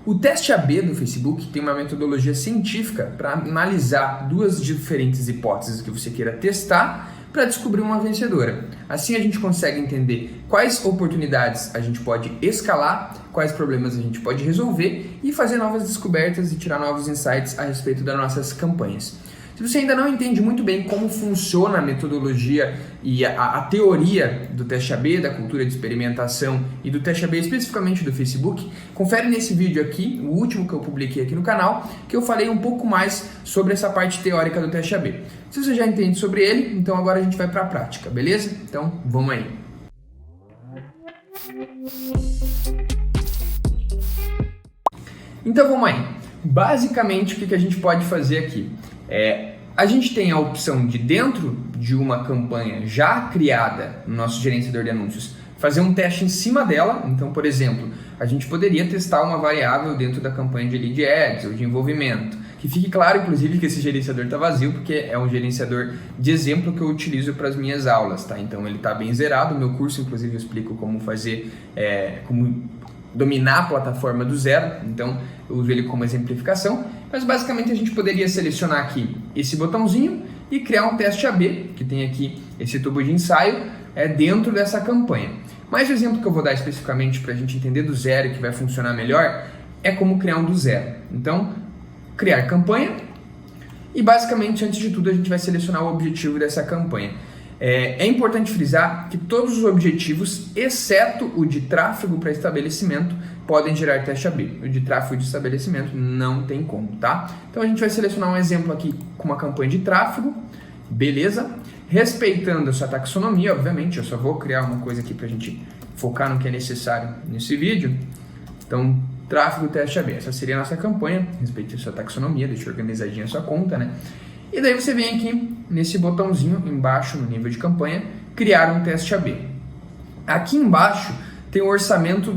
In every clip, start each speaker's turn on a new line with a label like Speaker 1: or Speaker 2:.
Speaker 1: O teste AB do Facebook tem uma metodologia científica para analisar duas diferentes hipóteses que você queira testar para descobrir uma vencedora. Assim a gente consegue entender quais oportunidades a gente pode escalar, quais problemas a gente pode resolver e fazer novas descobertas e tirar novos insights a respeito das nossas campanhas. Se você ainda não entende muito bem como funciona a metodologia e a teoria do teste AB, da cultura de experimentação e do teste AB especificamente do Facebook, confere nesse vídeo aqui, o último que eu publiquei aqui no canal, que eu falei um pouco mais sobre essa parte teórica do teste AB. Se você já entende sobre ele, então agora a gente vai para a prática, beleza? Então vamos aí. Então vamos aí. Basicamente o que a gente pode fazer aqui? A gente tem a opção de, dentro de uma campanha já criada no nosso gerenciador de anúncios, fazer um teste em cima dela. Então, por exemplo, a gente poderia testar uma variável dentro da campanha de lead ads ou de envolvimento. Que fique claro, inclusive, que esse gerenciador está vazio, porque é um gerenciador de exemplo que eu utilizo para as minhas aulas, tá? Então ele está bem zerado. No meu curso, inclusive, eu explico como fazer, como dominar a plataforma do zero, então eu uso ele como exemplificação, mas basicamente a gente poderia selecionar aqui esse botãozinho e criar um teste AB, que tem aqui esse tubo de ensaio, dentro dessa campanha. Mas o exemplo que eu vou dar especificamente para a gente entender do zero e que vai funcionar melhor, é como criar um do zero. Então, criar campanha e basicamente, antes de tudo, a gente vai selecionar o objetivo dessa campanha. É importante frisar que todos os objetivos, exceto o de tráfego para estabelecimento, podem gerar teste AB. O de tráfego de estabelecimento não tem como, tá? Então a gente vai selecionar um exemplo aqui com uma campanha de tráfego, beleza? Respeitando a sua taxonomia, obviamente, eu só vou criar uma coisa aqui para a gente focar no que é necessário nesse vídeo. Então, tráfego teste AB, essa seria a nossa campanha, respeite a sua taxonomia, deixa organizadinha a sua conta, né? E daí você vem aqui nesse botãozinho embaixo no nível de campanha, criar um teste AB. Aqui embaixo tem o orçamento,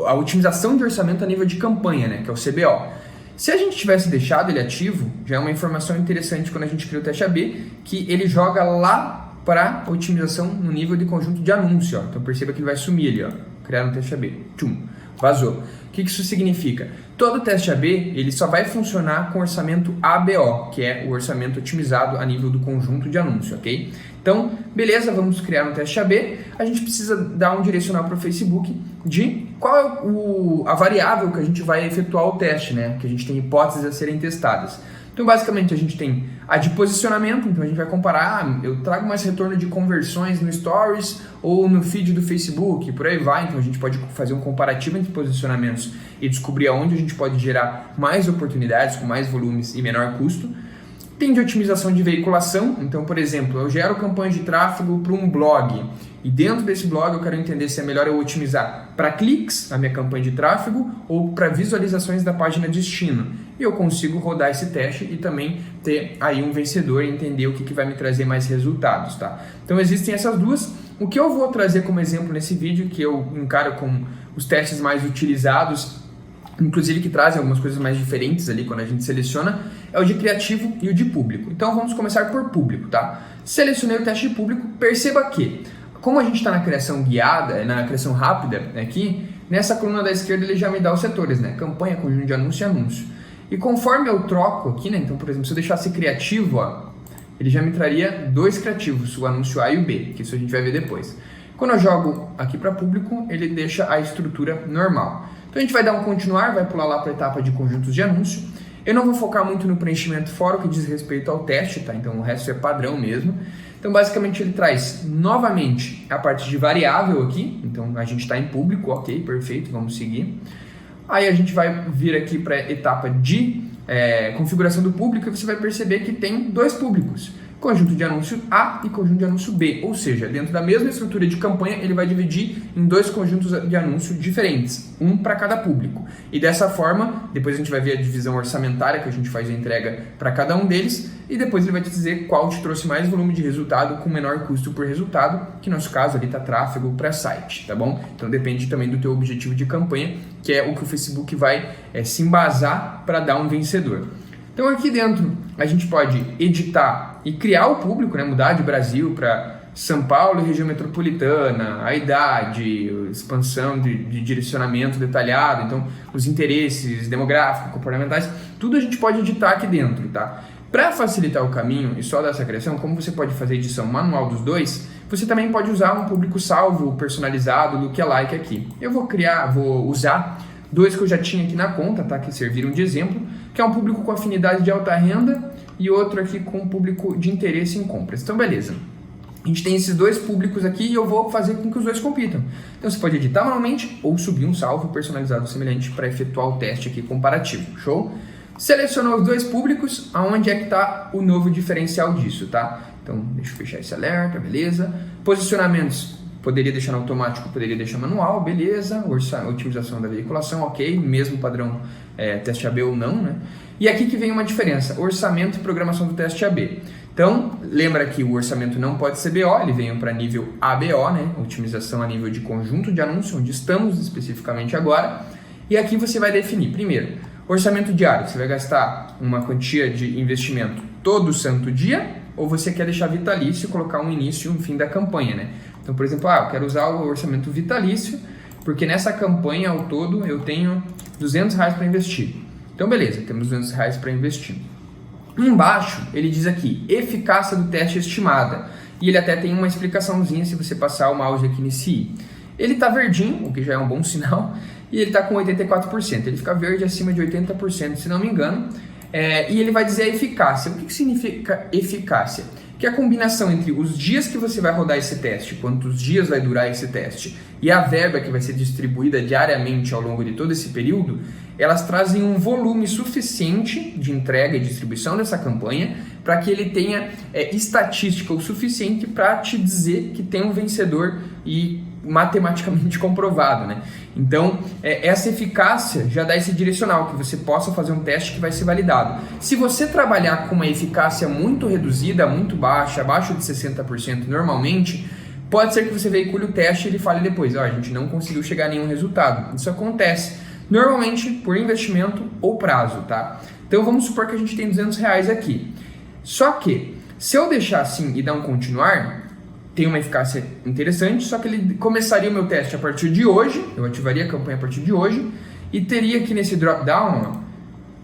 Speaker 1: a otimização de orçamento a nível de campanha, né, que é o CBO. Se a gente tivesse deixado ele ativo, já é uma informação interessante quando a gente cria o teste AB, que ele joga lá para otimização no nível de conjunto de anúncio. Ó. Então perceba que ele vai sumir ali, ó, criar um teste AB. Tchum, vazou. O que isso significa? Todo teste AB ele só vai funcionar com orçamento ABO, que é o orçamento otimizado a nível do conjunto de anúncio, ok? Então, beleza, vamos criar um teste AB. A gente precisa dar um direcional para o Facebook de qual é a variável que a gente vai efetuar o teste, né? Que a gente tem hipóteses a serem testadas. Então, basicamente, a gente tem a de posicionamento, então a gente vai comparar, eu trago mais retorno de conversões no Stories ou no feed do Facebook, por aí vai. Então, a gente pode fazer um comparativo entre posicionamentos e descobrir aonde a gente pode gerar mais oportunidades, com mais volumes e menor custo. Tem de otimização de veiculação, então, por exemplo, eu gero campanhas de tráfego para um blog e dentro desse blog eu quero entender se é melhor eu otimizar para cliques a minha campanha de tráfego ou para visualizações da página destino. E eu consigo rodar esse teste e também ter aí um vencedor e entender o que vai me trazer mais resultados, tá? Então existem essas duas. O que eu vou trazer como exemplo nesse vídeo, que eu encaro como os testes mais utilizados, inclusive que trazem algumas coisas mais diferentes ali quando a gente seleciona, é o de criativo e o de público. Então vamos começar por público, tá? Selecionei o teste de público, perceba que, como a gente está na criação guiada, na criação rápida aqui, nessa coluna da esquerda ele já me dá os setores, né? Campanha, conjunto de anúncio e anúncio. E conforme eu troco aqui, né? Então, por exemplo, se eu deixasse criativo, ó, ele já me traria dois criativos, o anúncio A e o B, que isso a gente vai ver depois. Quando eu jogo aqui para público, ele deixa a estrutura normal. Então a gente vai dar um continuar, vai pular lá para a etapa de conjuntos de anúncio. Eu não vou focar muito no preenchimento fora o que diz respeito ao teste, tá? Então o resto é padrão mesmo. Então basicamente ele traz novamente a parte de variável aqui. Então a gente está em público, ok, perfeito, vamos seguir. Aí a gente vai vir aqui para a etapa de configuração do público e você vai perceber que tem dois públicos. Conjunto de anúncio A e conjunto de anúncio B, ou seja, dentro da mesma estrutura de campanha, ele vai dividir em dois conjuntos de anúncio diferentes, um para cada público. E dessa forma, depois a gente vai ver a divisão orçamentária que a gente faz a entrega para cada um deles, e depois ele vai te dizer qual te trouxe mais volume de resultado com menor custo por resultado, que no nosso caso ali está tráfego para site, tá bom? Então depende também do teu objetivo de campanha, que é o que o Facebook vai se embasar para dar um vencedor. Então aqui dentro a gente pode editar e criar o público, né? Mudar de Brasil para São Paulo e região metropolitana, a idade, expansão de direcionamento detalhado, então os interesses demográficos, comportamentais, tudo a gente pode editar aqui dentro, tá? Para facilitar o caminho e só dessa criação, como você pode fazer edição manual dos dois, você também pode usar um público salvo, personalizado, lookalike aqui. Eu vou usar dois que eu já tinha aqui na conta, tá? Que serviram de exemplo, que é um público com afinidade de alta renda e outro aqui com um público de interesse em compras. Então, beleza. A gente tem esses dois públicos aqui e eu vou fazer com que os dois compitam. Então você pode editar manualmente ou subir um salvo personalizado semelhante para efetuar o teste aqui comparativo. Show? Selecionou os dois públicos, aonde é que está o novo diferencial disso, tá? Então deixa eu fechar esse alerta, beleza. Posicionamentos, poderia deixar no automático, poderia deixar manual, beleza. Otimização da veiculação, ok. Mesmo padrão teste AB ou não, né? E aqui que vem uma diferença, orçamento e programação do teste AB. Então, lembra que o orçamento não pode ser BO, ele vem para nível ABO, né? Otimização a nível de conjunto de anúncio, onde estamos especificamente agora. E aqui você vai definir, primeiro, orçamento diário. Você vai gastar uma quantia de investimento todo santo dia, ou você quer deixar vitalício e colocar um início e um fim da campanha, né? Então, por exemplo, eu quero usar o orçamento vitalício, porque nessa campanha ao todo eu tenho R$200 para investir. Então, beleza, temos R$200 para investir. Embaixo, ele diz aqui, eficácia do teste estimada. E ele até tem uma explicaçãozinha se você passar o mouse aqui nesse i. Ele está verdinho, o que já é um bom sinal, e ele está com 84%. Ele fica verde acima de 80%, se não me engano. E ele vai dizer a eficácia. O que significa eficácia? Que a combinação entre os dias que você vai rodar esse teste, quantos dias vai durar esse teste, e a verba que vai ser distribuída diariamente ao longo de todo esse período, elas trazem um volume suficiente de entrega e distribuição dessa campanha para que ele tenha estatística o suficiente para te dizer que tem um vencedor e matematicamente comprovado, né? Então, essa eficácia já dá esse direcional, que você possa fazer um teste que vai ser validado. Se você trabalhar com uma eficácia muito reduzida, muito baixa, abaixo de 60% normalmente, pode ser que você veicule o teste e ele fale depois, a gente não conseguiu chegar a nenhum resultado. Isso acontece normalmente por investimento ou prazo, tá? Então vamos supor que a gente tem R$200 aqui. Só que, se eu deixar assim e dar um continuar, tem uma eficácia interessante, só que ele começaria o meu teste a partir de hoje, eu ativaria a campanha a partir de hoje, e teria aqui nesse drop-down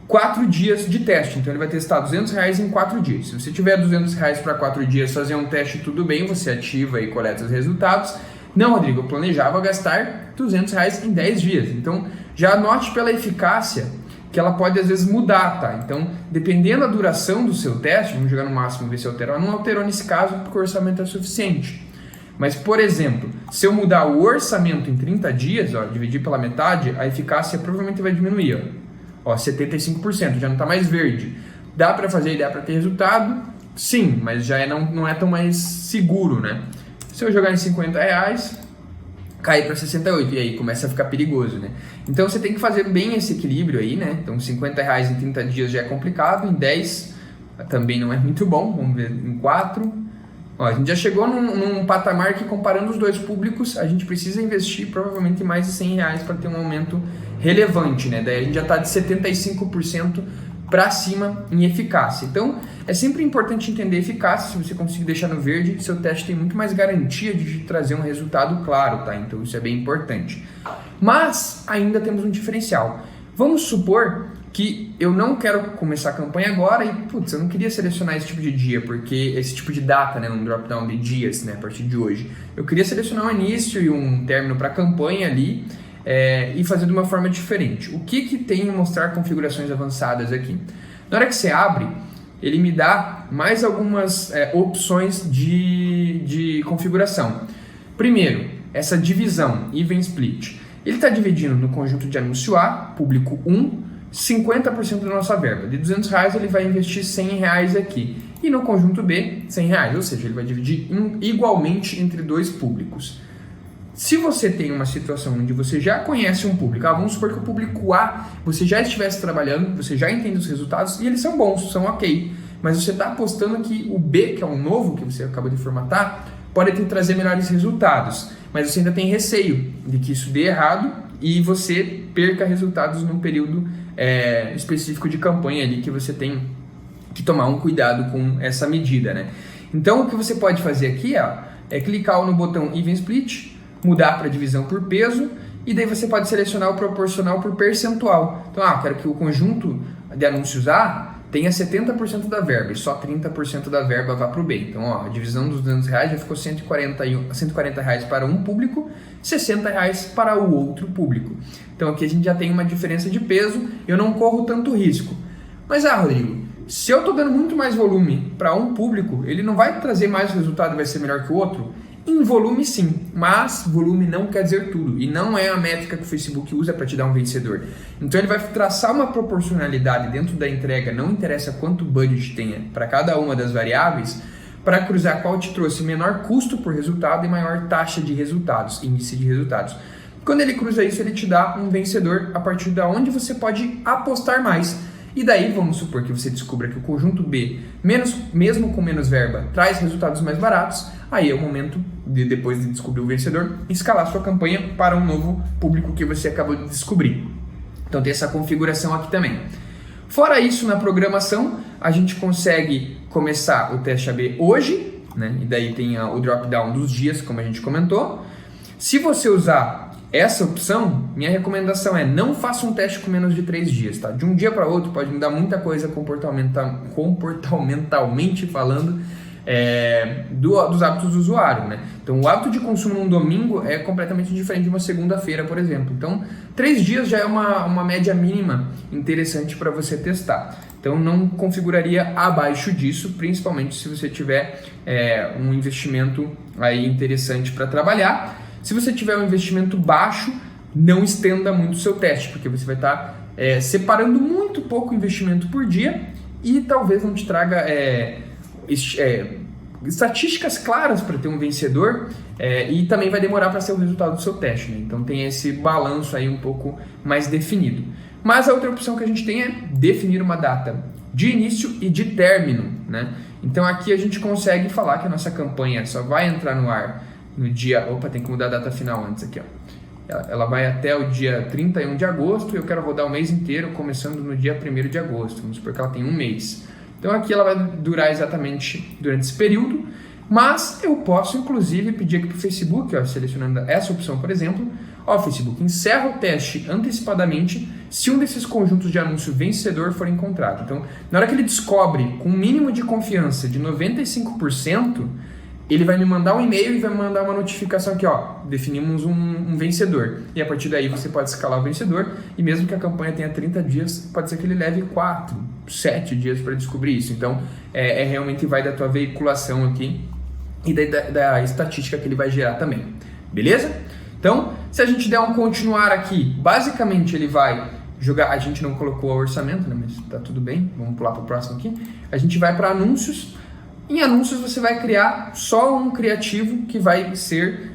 Speaker 1: 4 dias de teste. Então ele vai testar R$200 em 4 dias. Se você tiver R$200 para 4 dias, fazer um teste, tudo bem, você ativa e coleta os resultados. Não, Rodrigo, eu planejava gastar R$200 em 10 dias. Então já anote pela eficácia que ela pode às vezes mudar, tá? Então, dependendo da duração do seu teste, vamos jogar no máximo e ver se alterou. Não alterou nesse caso porque o orçamento é suficiente. Mas, por exemplo, se eu mudar o orçamento em 30 dias, dividir pela metade, a eficácia provavelmente vai diminuir. 75%, já não está mais verde. Dá para fazer e dá para ter resultado? Sim, mas já não é tão mais seguro, né? Se eu jogar em R$50, cai para 68, e aí começa a ficar perigoso, né? Então você tem que fazer bem esse equilíbrio aí, né? Então R$50 em 30 dias já é complicado, em 10 também não é muito bom, vamos ver em 4. A gente já chegou num patamar que, comparando os dois públicos, a gente precisa investir provavelmente mais de R$100 para ter um aumento relevante, né? Daí a gente já está de 75% para cima em eficácia. Então, é sempre importante entender a eficácia. Se você conseguir deixar no verde, seu teste tem muito mais garantia de trazer um resultado claro, tá? Então, isso é bem importante. Mas, ainda temos um diferencial. Vamos supor que eu não quero começar a campanha agora e, eu não queria selecionar esse tipo de dia, porque esse tipo de data, né, um drop-down de dias, né, a partir de hoje. Eu queria selecionar um início e um término para a campanha ali, e fazer de uma forma diferente. O que tem em mostrar configurações avançadas aqui? Na hora que você abre, ele me dá mais algumas opções de configuração. Primeiro, essa divisão, Even Split. Ele está dividindo no conjunto de anúncio A, público 1, 50% da nossa verba. De R$200 ele vai investir R$100 aqui. E no conjunto B, R$100, ou seja, ele vai dividir igualmente entre dois públicos. Se você tem uma situação onde você já conhece um público, vamos supor que o público A você já estivesse trabalhando, você já entende os resultados e eles são bons, são ok. Mas você está apostando que o B, que é o novo que você acaba de formatar, pode te trazer melhores resultados. Mas você ainda tem receio de que isso dê errado e você perca resultados num período específico de campanha ali que você tem que tomar um cuidado com essa medida, né? Então, o que você pode fazer aqui é clicar no botão Even Split, mudar para divisão por peso, e daí você pode selecionar o proporcional por percentual. Então, quero que o conjunto de anúncios A tenha 70% da verba e só 30% da verba vá para o B. Então, a divisão dos R$200 já ficou R$140 para um público, R$60 para o outro público. Então, aqui a gente já tem uma diferença de peso, eu não corro tanto risco. Mas, Rodrigo, se eu estou dando muito mais volume para um público, ele não vai trazer mais resultado e vai ser melhor que o outro? Em volume sim, mas volume não quer dizer tudo e não é a métrica que o Facebook usa para te dar um vencedor. Então ele vai traçar uma proporcionalidade dentro da entrega, não interessa quanto budget tenha para cada uma das variáveis, para cruzar qual te trouxe menor custo por resultado e maior taxa de resultados, índice de resultados. Quando ele cruza isso, ele te dá um vencedor a partir da onde você pode apostar mais. E daí, vamos supor que você descubra que o conjunto B, mesmo com menos verba, traz resultados mais baratos, aí é o momento de, depois de descobrir o vencedor, escalar sua campanha para um novo público que você acabou de descobrir. Então tem essa configuração aqui também. Fora isso, na programação, a gente consegue começar o teste AB hoje, né? E daí tem o drop-down dos dias, como a gente comentou. Se você usar essa opção, minha recomendação é não faça um teste com menos de 3 dias, tá? De um dia para outro pode mudar muita coisa comportamentalmente falando dos hábitos do usuário, né? Então o hábito de consumo num domingo é completamente diferente de uma segunda-feira, por exemplo. Então 3 dias já é uma média mínima interessante para você testar. Então não configuraria abaixo disso, principalmente se você tiver um investimento aí interessante para trabalhar. Se você tiver um investimento baixo, não estenda muito o seu teste, porque você vai estar separando muito pouco investimento por dia e talvez não te traga estatísticas claras para ter um vencedor e também vai demorar para ser o resultado do seu teste, né? Então tem esse balanço aí um pouco mais definido. Mas a outra opção que a gente tem é definir uma data de início e de término, né? Então aqui a gente consegue falar que a nossa campanha só vai entrar no ar no dia... Opa, tem que mudar a data final antes aqui, ó. Ela vai até o dia 31 de agosto e eu quero rodar o mês inteiro, começando no dia 1º de agosto. Vamos supor que ela tem um mês. Então aqui ela vai durar exatamente durante esse período, mas eu posso inclusive pedir aqui para o Facebook, ó, selecionando essa opção, por exemplo, Facebook, encerra o teste antecipadamente se um desses conjuntos de anúncio vencedor for encontrado. Então, na hora que ele descobre com um mínimo de confiança de 95%, ele vai me mandar um e-mail e vai me mandar uma notificação aqui, definimos um vencedor. E a partir daí você pode escalar o vencedor e mesmo que a campanha tenha 30 dias, pode ser que ele leve 4, 7 dias para descobrir isso. Então, realmente vai da tua veiculação aqui e da estatística que ele vai gerar também. Beleza? Então, se a gente der um continuar aqui, basicamente ele vai jogar... A gente não colocou o orçamento, né? Mas tá tudo bem. Vamos pular para o próximo aqui. A gente vai para anúncios. Em anúncios você vai criar só um criativo que vai ser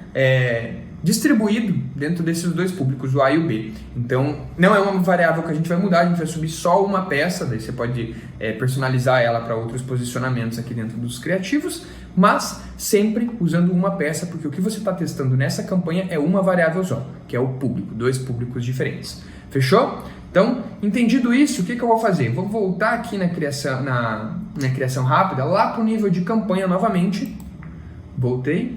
Speaker 1: distribuído dentro desses dois públicos, o A e o B. Então não é uma variável que a gente vai mudar, a gente vai subir só uma peça, daí você pode personalizar ela para outros posicionamentos aqui dentro dos criativos, mas sempre usando uma peça, porque o que você está testando nessa campanha é uma variável só, que é o público, 2 públicos diferentes. Fechou? Então, entendido isso, o que eu vou fazer? Vou voltar aqui na criação rápida, lá para o nível de campanha novamente. Voltei.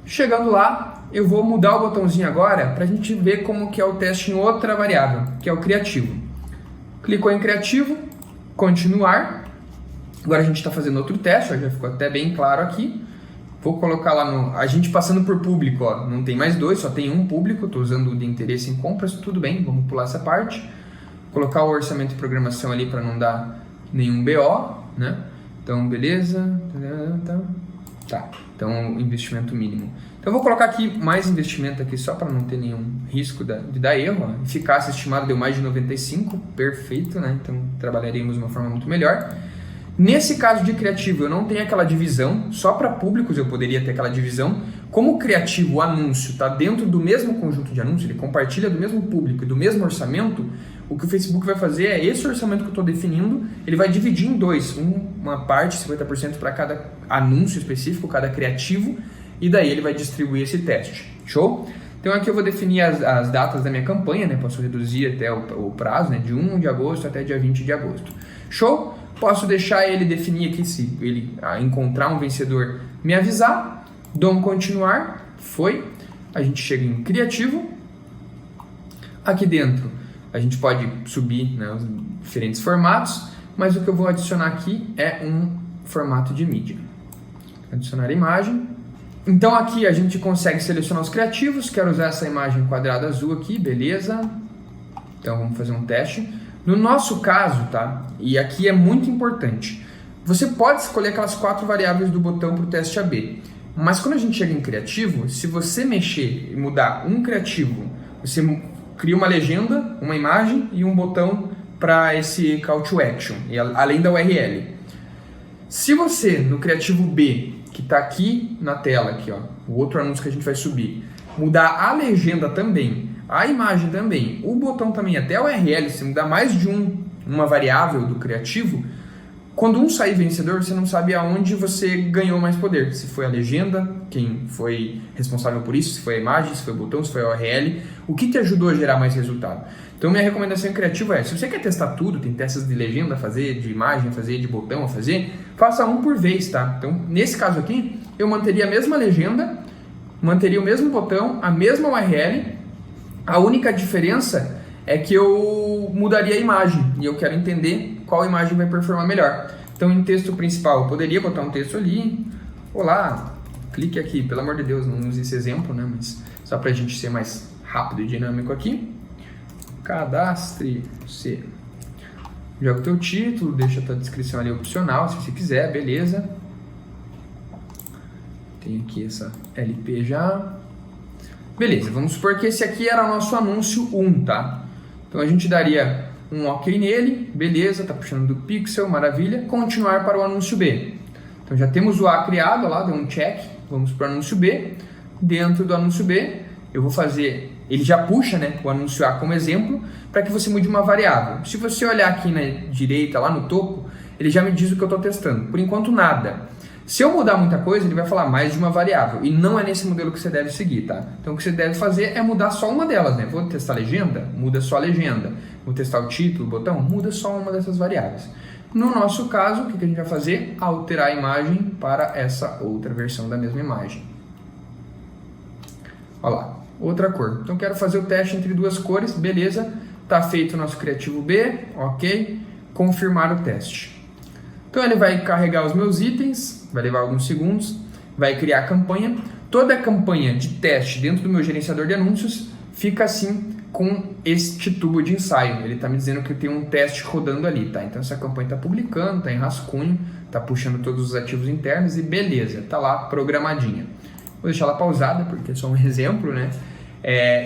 Speaker 1: Chegando lá, eu vou mudar o botãozinho agora para a gente ver como que é o teste em outra variável, que é o criativo. Clicou em criativo, continuar. Agora a gente está fazendo outro teste, já ficou até bem claro aqui. Vou colocar lá a gente passando por público, não tem mais 2, só tem um público, estou usando o de interesse em compras, tudo bem, vamos pular essa parte. Colocar o orçamento e programação ali para não dar nenhum BO, né? Então, beleza. Tá, então investimento mínimo. Então eu vou colocar aqui mais investimento aqui só para não ter nenhum risco de dar erro. Eficácia estimada deu mais de 95, perfeito, né? Então trabalharíamos de uma forma muito melhor. Nesse caso de criativo, eu não tenho aquela divisão, só para públicos eu poderia ter aquela divisão. Como o criativo, o anúncio, está dentro do mesmo conjunto de anúncios, ele compartilha do mesmo público e do mesmo orçamento, o que o Facebook vai fazer é esse orçamento que eu estou definindo, ele vai dividir em 2, uma parte, 50% para cada anúncio específico, cada criativo, e daí ele vai distribuir esse teste. Show? Então aqui eu vou definir as datas da minha campanha, né? Posso reduzir até o prazo, né? De 1 de agosto até dia 20 de agosto. Show? Posso deixar ele definir aqui, se ele encontrar um vencedor, me avisar. dou um continuar, foi, a gente chega em criativo, aqui dentro a gente pode subir, né, os diferentes formatos, mas o que eu vou adicionar aqui é um formato de mídia. Adicionar imagem. Então aqui a gente consegue selecionar os criativos, quero usar essa imagem quadrada azul aqui, beleza. Então vamos fazer um teste. No nosso caso, tá? E aqui é muito importante, você pode escolher aquelas 4 variáveis do botão para o teste AB, mas quando a gente chega em criativo, se você mexer e mudar um criativo, você cria uma legenda, uma imagem e um botão para esse call to action, e além da URL. Se você, no criativo B, que está aqui na tela, aqui, ó, o outro anúncio que a gente vai subir, mudar a legenda também, a imagem também, o botão também, até a URL, se mudar mais de uma variável do criativo, quando um sair vencedor, você não sabe aonde você ganhou mais poder. Se foi a legenda, quem foi responsável por isso, se foi a imagem, se foi o botão, se foi a URL, o que te ajudou a gerar mais resultado. Então minha recomendação em criativo é, se você quer testar tudo, tem testes de legenda a fazer, de imagem a fazer, de botão a fazer, faça um por vez, tá? Então nesse caso aqui, eu manteria a mesma legenda, manteria o mesmo botão, a mesma URL, a única diferença é que eu mudaria a imagem e eu quero entender qual imagem vai performar melhor. Então, em texto principal, eu poderia botar um texto ali. Olá, clique aqui. Pelo amor de Deus, não use esse exemplo, né? Mas só para a gente ser mais rápido e dinâmico aqui. Cadastre-se. Joga o teu título, deixa a tua descrição ali opcional, se você quiser, beleza. Tem aqui essa LP já. Beleza, vamos supor que esse aqui era o nosso anúncio 1, tá? Então a gente daria um OK nele, beleza, tá puxando do pixel, maravilha. Continuar para o anúncio B. Então já temos o A criado lá, deu um check, vamos para o anúncio B. Dentro do anúncio B, eu vou fazer, ele já puxa, né, o anúncio A como exemplo, para que você mude uma variável. Se você olhar aqui na direita, lá no topo, ele já me diz o que eu estou testando. Por enquanto, nada. Se eu mudar muita coisa, ele vai falar mais de uma variável. E não é nesse modelo que você deve seguir, tá? Então o que você deve fazer é mudar só uma delas, né? Vou testar a legenda? Muda só a legenda. Vou testar o título, o botão? Muda só uma dessas variáveis. No nosso caso, o que a gente vai fazer? Alterar a imagem para essa outra versão da mesma imagem. Olha lá, outra cor. Então quero fazer o teste entre duas cores, beleza. Tá feito o nosso criativo B, ok. Confirmar o teste. Então ele vai carregar os meus itens, vai levar alguns segundos, vai criar a campanha. Toda a campanha de teste dentro do meu gerenciador de anúncios fica assim com este tubo de ensaio. Ele está me dizendo que tem um teste rodando ali, tá? Então essa campanha está publicando, está em rascunho, está puxando todos os ativos internos e beleza, está lá programadinha. Vou deixar ela pausada porque é só um exemplo, né?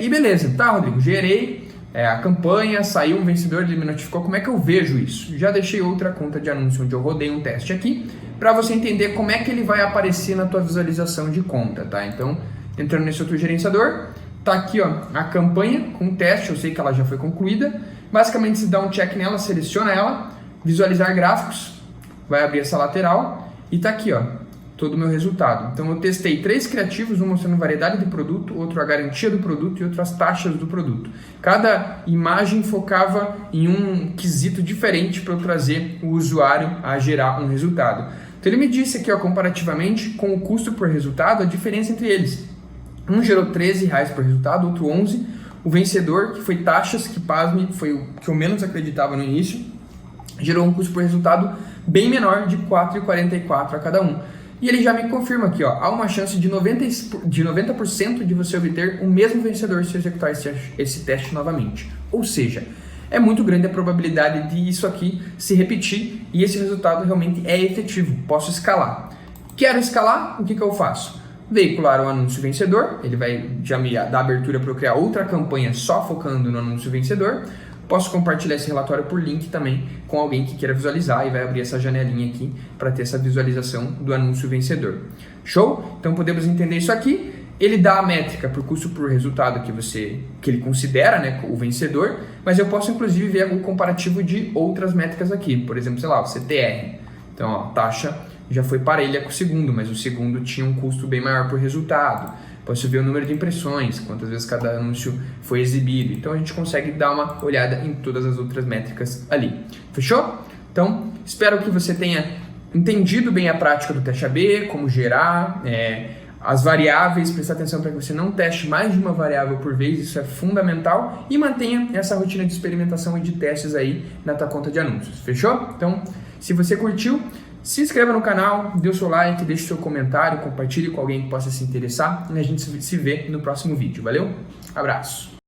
Speaker 1: E beleza, tá, Rodrigo? Gerei a campanha, saiu um vencedor, ele me notificou. Como é que eu vejo isso? Já deixei outra conta de anúncio onde eu rodei um teste aqui para você entender como é que ele vai aparecer na tua visualização de conta, tá? Então, entrando nesse outro gerenciador, tá aqui, ó, a campanha com teste, eu sei que ela já foi concluída. Basicamente, se dá um check nela, seleciona ela, visualizar gráficos, vai abrir essa lateral e tá aqui, ó, todo o meu resultado. Então eu testei 3 criativos, um mostrando variedade de produto, outro a garantia do produto e outro as taxas do produto. Cada imagem focava em um quesito diferente para eu trazer o usuário a gerar um resultado. Então ele me disse aqui, ó, comparativamente com o custo por resultado, a diferença entre eles. Um gerou R$13 por resultado, outro 11. O vencedor, que foi taxas, que pasme, foi o que eu menos acreditava no início, gerou um custo por resultado bem menor, de R$4,44 a cada um. E ele já me confirma aqui, ó, há uma chance de 90% de você obter o mesmo vencedor se executar esse teste novamente. Ou seja, é muito grande a probabilidade de isso aqui se repetir e esse resultado realmente é efetivo. Posso escalar. Quero escalar? O que eu faço? Veicular o anúncio vencedor, ele vai já me dar abertura para eu criar outra campanha só focando no anúncio vencedor. Posso compartilhar esse relatório por link também com alguém que queira visualizar e vai abrir essa janelinha aqui para ter essa visualização do anúncio vencedor. Show? Então podemos entender isso aqui. Ele dá a métrica por custo por resultado que ele considera, né, o vencedor, mas eu posso inclusive ver o comparativo de outras métricas aqui. Por exemplo, sei lá, o CTR. Então, ó, taxa já foi parelha com o segundo, mas o segundo tinha um custo bem maior por resultado. Posso ver o número de impressões, quantas vezes cada anúncio foi exibido. Então a gente consegue dar uma olhada em todas as outras métricas ali. Fechou? Então, espero que você tenha entendido bem a prática do teste AB, como gerar, as variáveis, prestar atenção para que você não teste mais de uma variável por vez, isso é fundamental, e mantenha essa rotina de experimentação e de testes aí na tua conta de anúncios, fechou? Então, se você curtiu, se inscreva no canal, dê o seu like, deixe o seu comentário, compartilhe com alguém que possa se interessar e a gente se vê no próximo vídeo, valeu? Abraço!